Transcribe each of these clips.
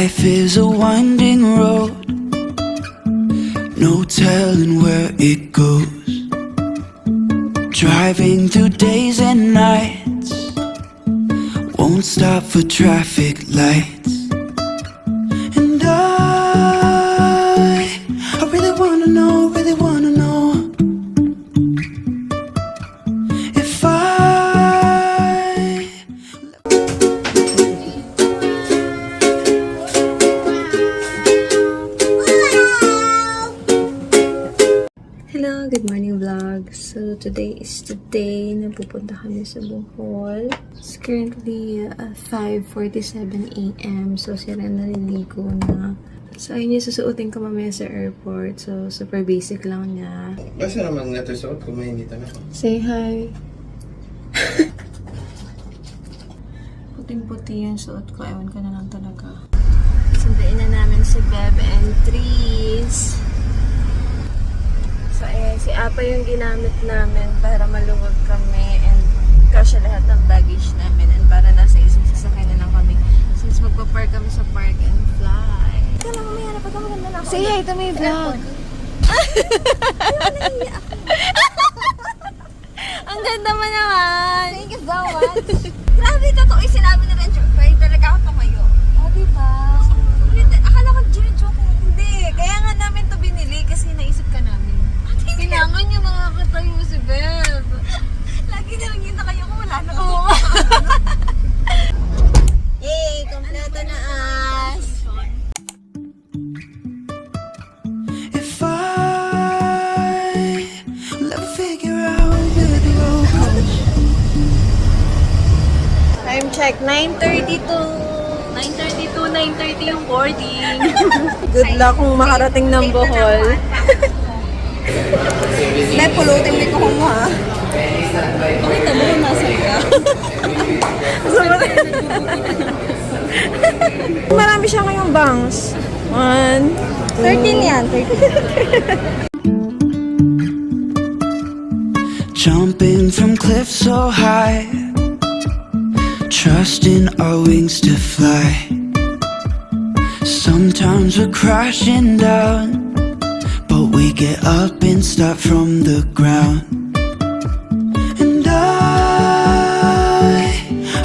Life is a winding road, no telling where it goes. Driving through days and nights, won't stop for traffic lights. And I really wanna know if I Hello, good morning vlog. So today is the day na pupunta kami sa Bohol. It's currently 5:47 AM. So sila naliligo na. So ayun yung susuotin ko mamaya sa airport. So super basic lang niya. Basta naman natin suot kung mainit na. Say hi. Puting-puti yung suot ko. Ewan ko na lang talaga. Sundain na namin si Beb and Tris. So, si Apa yung ginamit namin para maluwag kami and kasya lahat ng baggage namin and para nasa isang sasakyan na lang kami since magpa-park kami sa park and fly. Ito lang mamaya na pag maganda na ako. Say hi to my vlog. Ang ganda mo naman. Thank you so much. Grabe, totoo yung sinabi na rin. Pwede talaga ako tumayo. Oh, diba? Akala ko joke. Hindi. Kaya nga namin to binili kasi naisip ka namin. Kailangan niya makakatayo si Beb. Lagi na lang yung nakayo ko, wala na ako. Yay! Kompleto na as! If I will ever figure out where the road goes. Time check, 9:32. 9:30 yung boarding. Good luck kung makarating ng Bohol. May pulutin dito ko mo ha. Okay, tamo kung nasan ka. Marami siya ngayong bangs. 1, 13 yan. 13. Jumping from cliffs so high, trusting our wings to fly. Sometimes we're crashing down, but we get up and start from the ground. And I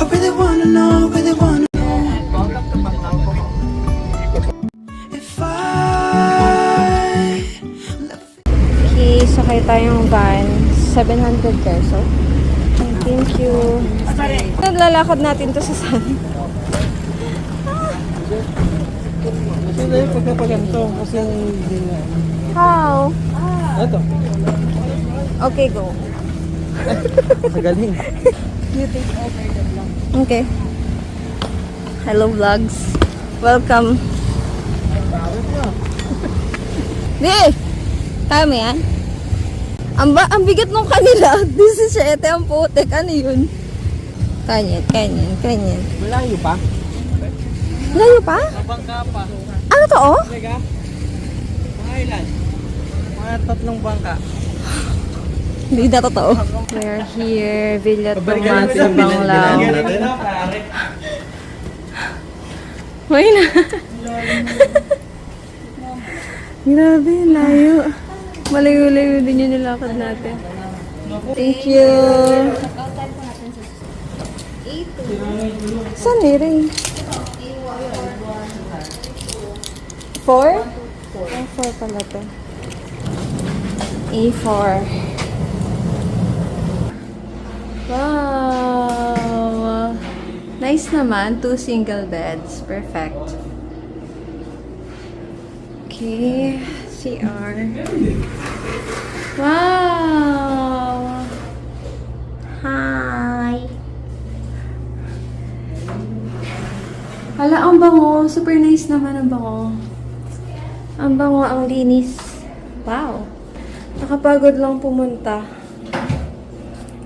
really wanna know if I Okay, sakay tayong van. 700 peso. Thank you. Naglalakad natin to sa sun. Hindi, pagkapaganto kasi hindi na. How? Ito. Okay, go. Magaling. You take over the vlog. Okay. Hello vlogs. Welcome. Di! Kaya mo yan? Ang bigat nung kanila. 17 ang putek. Ano yun? Kanyan. Malayo pa? Layo pa? Bangka pa. Ano to oh? Talaga? Mga ilan? Mga 3 bangka. Hindi na totoo. We're here. Villa Tomas sa Banglao. Hoy na. Grabe, layo. Malayo-layo din yung nilakad natin. Thank you. Saan eh, Ray? 4? Ang 4 pala to. A4. Wow! Nice naman. 2 single beds. Perfect. Okay. CR. Wow! Hi! Hala, ang bango. Super nice naman ang bango. Ang bango, ang linis. Wow! Nakapagod lang pumunta.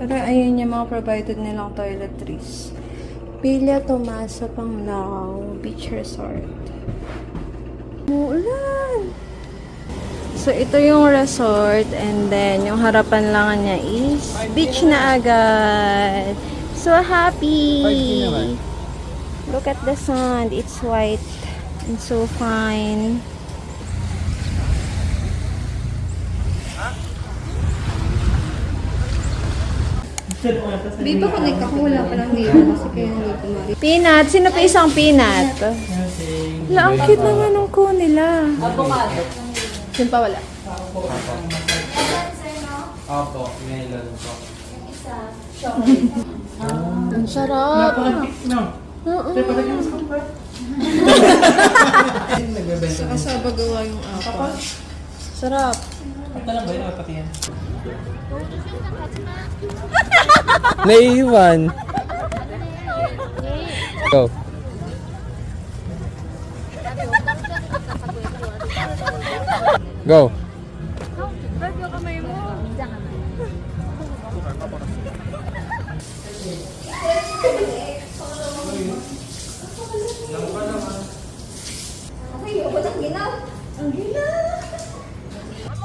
Pero ayun yung mga provided nilang toiletries. Villa Tomasa Panglao Beach Resort. Umuulan! So, ito yung resort and then yung harapan lang niya is beach na agad. So happy! Look at the sun. It's white. It's so fine. Di ba connect ako? Wala pa lang ngayon kasi kaya hindi kumari. Peanut. Sino pa isang peanut? Wala, ang cute naman ng ko nila. Sino pa wala? Opo, melon po. Ang sarap. No. Oo. Nagbebenta. Kasaba gawa yung apa. Sarap. Ito lang ba yun? Pati yan. Naiiwan. Go. Go.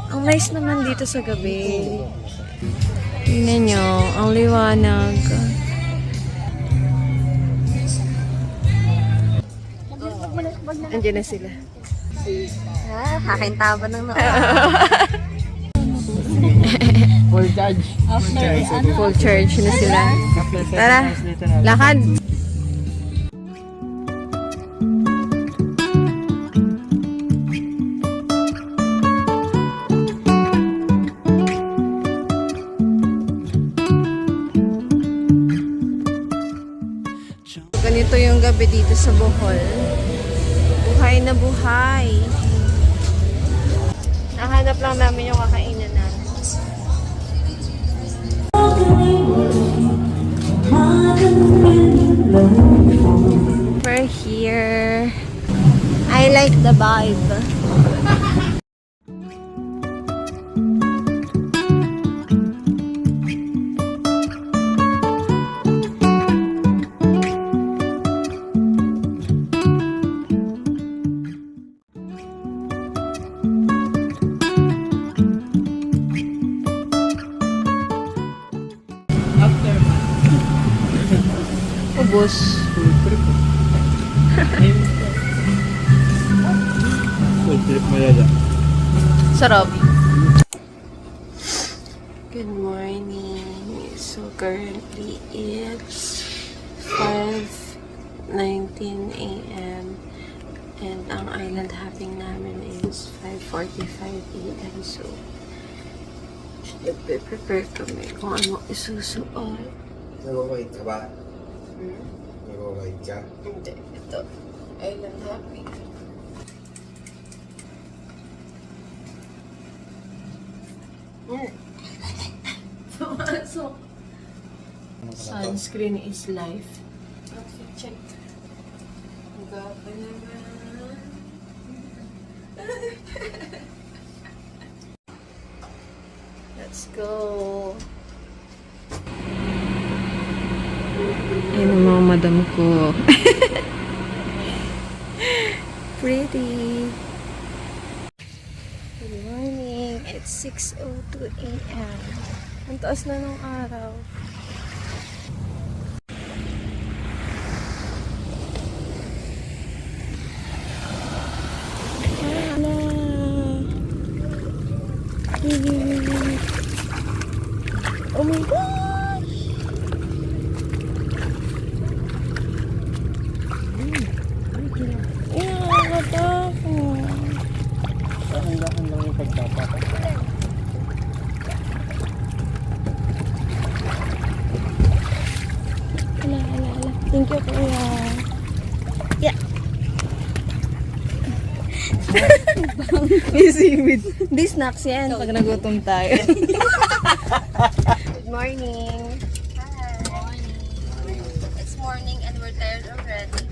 Ang nice naman dito sa gabi. Tingnan nyo, ang liwanag. Andiyan na sila. Kakintaban ng noo. Full charge. Full charge na sila. Tara, lakad. Ganito yung gabi dito sa Bohol. Buhay na buhay. Nahanap lang namin yung kakainan namin. We're here. I like the vibe. Ubus. Full trip mo yun. Sarap. Good morning. So currently it's 5:19 a.m. and ang island hopping namin is 5:45 a.m. So prepare kami kung ano isusuot. Nag-wait ka ba? Nag-wait ka? Hindi, ito. Island hopping. Pumasok. Sunscreen is life. Outfit check. Gapa naman. Let's go. Ayan ang mga madam ko. Pretty. Good morning. It's 6:02 a.m. Ang taas na ng araw. Hala. Oh my gosh! Nakakatakot. Dahan-dahan lang yung pagpapatak. Hala. Thank you, kuya. Yeah. Busy with these snacks yan pag nagutom tayo. Good morning. Hi. It's morning and we're tired already.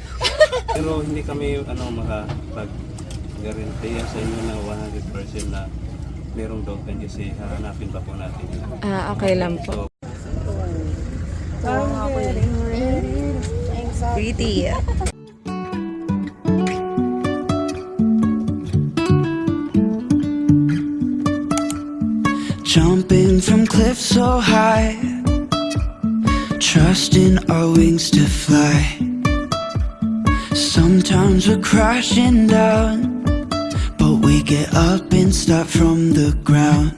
Pero hindi kami makapag-guarantee sa inyo na 100% na merong dog pen kasi hahanapin pa po natin. Okay lang po. Pretty. Jumping from cliffs so high, trusting our wings to fly. Sometimes we're crashing down, but we get up and start from the ground.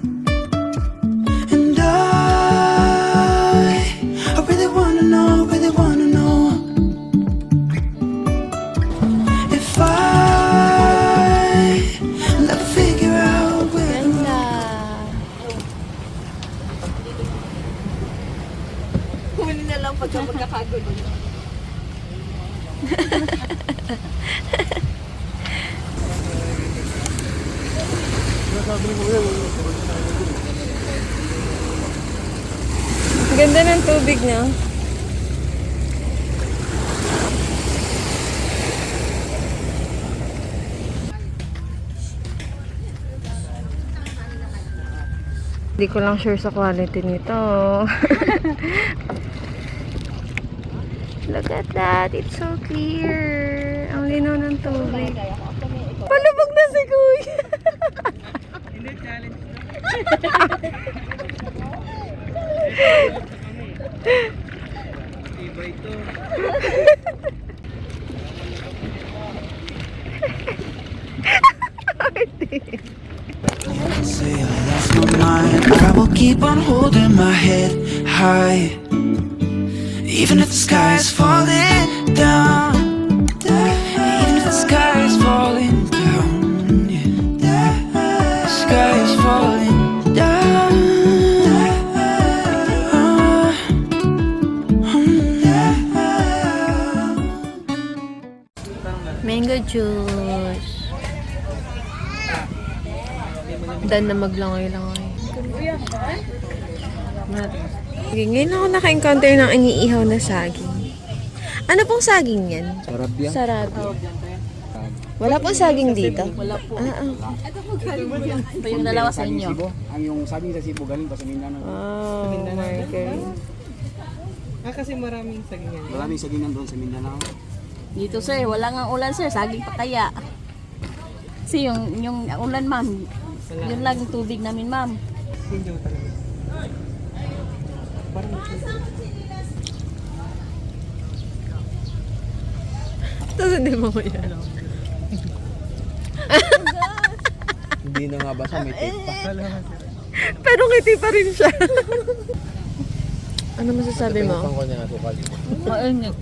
And I really wanna know, if I never figure out where to Ganda. Huli na lang pagka magkakagulo. Ganda ng tubig niya. Hindi ko lang sure sa quality nito. Look at that. It's so clear. Ang linaw ng tubig. Palubog na si Kuya. Hindi, challenge na. Iba ito. say I lost my mind. I will keep on holding my head high, even if the sky is falling down. Even if the sky is falling down, yeah. The sky is falling down. Mango juice. Dan na maglangoy-langoy. Okay, ngayon ako naka-encounter ng iniihaw na saging. Ano pong saging yan? Sarap yan. Sarap. Wala pong saging dito? Wala po. Ito yung dalawa sa inyo. Ang yung saging sa Cebu galing pa sa Mindanao. Oh my God. Kasi maraming saging yan. Maraming sagingan doon sa Mindanao. Dito sir, wala nga ulan sir, saging pa kaya. Kasi yung ulan ma'am, yun lang yung tubig namin ma'am. Hindi mo talaga. Tapos hindi mo ko yan. Hindi na nga basa, may tape pa. Pero ngiti pa rin siya. Ano masasabi mo? Pang ko niya nga sukal. Mainit.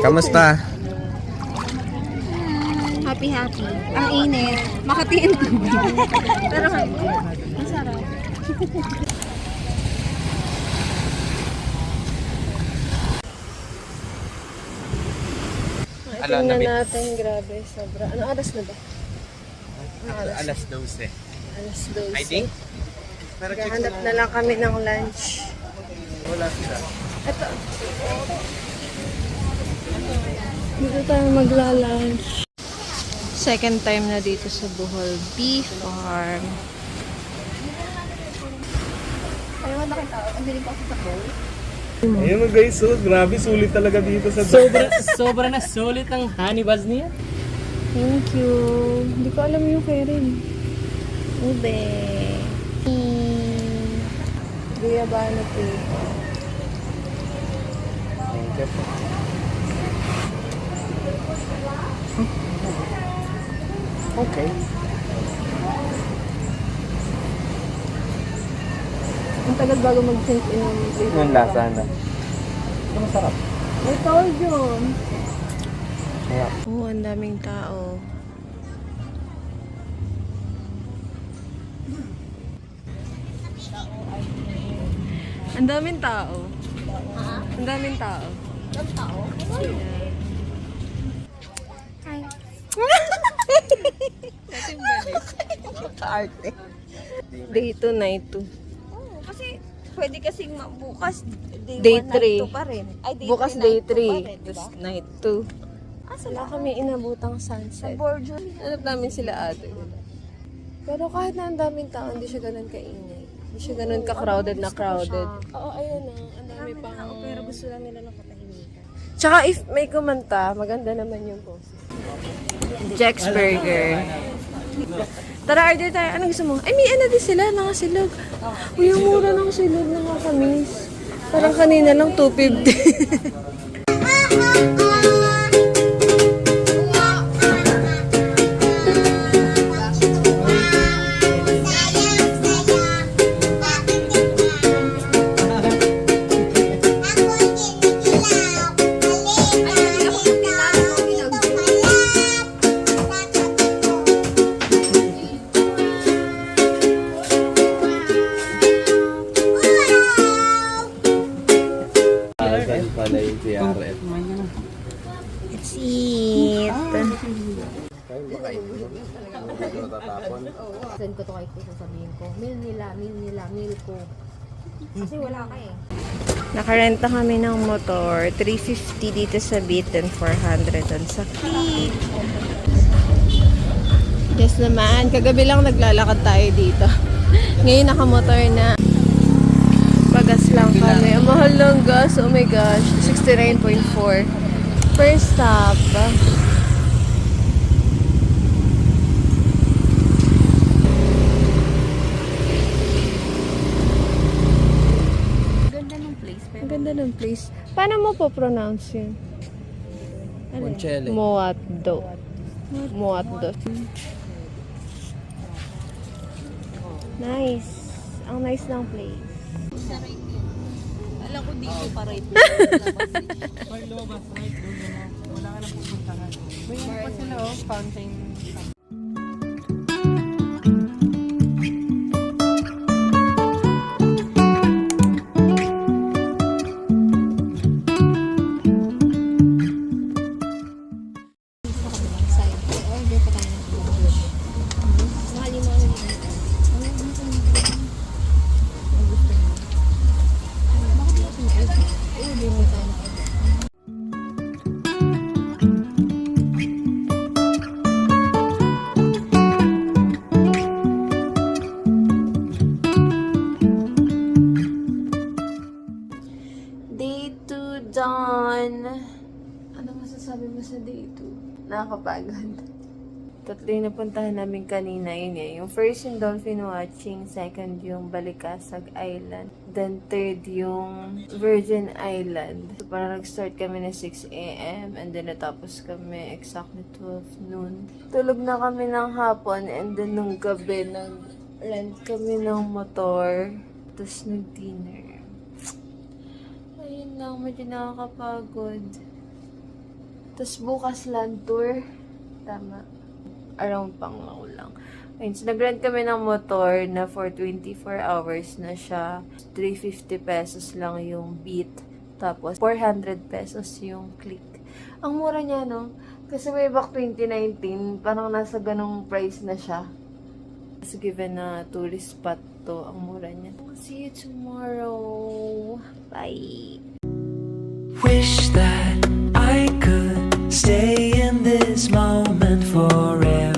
Kamusta? Happy. Ang init. Makatiin tubig. Pero masarap. Tingnan natin, grabe, sobra. Anong oras na ba? Alas 12. Alas 12. I think. Naghahanap na lang kami ng lunch. Wala sila. Ito. Dito tayo magla-lunch. Second time na dito sa Bohol Beef Farm. Ayaw na kita. Ang dilim pa ako sa bowl. Ayun mo guys, so grabe sulit talaga dito sa sobra na sulit ang honey buzz niya. Thank you. Hindi ko alam yung Karen. Ube. Guyabano po. Okay. Ang tagal bago mag-sink in yung flavor. Yung lasa na. Masarap. May tawag yun. Masarap. Oo, ang daming tao. Ang daming tao. Ang daming tao. Ang tao? Kaarte. Day 2, night 2. Kasi pwede kasing bukas Day one, 3. night 2 pa rin. Ay, day Bukas three, day night 2 pa rin, 3. diba? Tapos night 2. Wala kami inabutang sunset. Borjo. Hanap namin sila ate. Pero kahit na ang daming tao, hindi siya ganun kaingay. Hindi siya ganun ka-crowded na crowded. Oo, ayun na. Ang dami pang... Pero gusto lang nila ng katahimikan. Tsaka if may kumanta, maganda naman yung boses. Jack's Burger. Tara, order tayo. Anong gusto mo? Ay, may ano din sila, nakasilog. Uy, ang mura ng silog na nakakamis. Parang kanina lang 250. Saan pala yung CRF? Let's eat. Kayo ba kayo? Dito tatapon. Send ko to kay Kuya, sasabihin ko, meal ko. Kasi wala ka eh. Nakarenta kami ng motor. 350 dito sa Beat and 400 doon sa Click. Yes naman. Kagabi lang naglalakad tayo dito. Ngayon nakamotor na. Pagas lang kami. Ang mahal ng gas. Oh my gosh. 69.4. Per stop. Ganda ng place. Ang ganda ng place. Paano mo po pronounce yun? Ano? Monchele. Moatdo. Moatdo. Nice. Ang nice ng place. Alam ko dito pa right. Pag lumabas, right doon na. Wala ka lang pupuntahan. May ano pa sila fountain. Order pa tayo ng lunch. Mahal yung mga nila. Ang gusto mo. Bakit yung order? Order mo tayo ng order. Day 2 done. Ano masasabi mo sa day 2? Nakakapagod. Tatlo yung napuntahan namin kanina. Yun eh. Yung first yung dolphin watching. Second yung Balikasag Island. Then third yung Virgin Island. So parang nag-start kami na 6 a.m. And then natapos kami exactly 12 noon. Tulog na kami ng hapon. And then nung gabi nag-rent kami ng motor. Tapos nag-dinner. Ayun lang, medyo nakakapagod. Tapos bukas land tour. Tama. Around Panglao lang. Ayun, so nag-rent kami ng motor na for 24 hours na siya. 350 pesos lang yung Beat. Tapos 400 pesos yung Click. Ang mura niya, no? Kasi way back 2019, parang nasa ganong price na siya. So given na tourist spot to, ang mura niya. See you tomorrow. Bye. Wish that I could stay in this moment forever.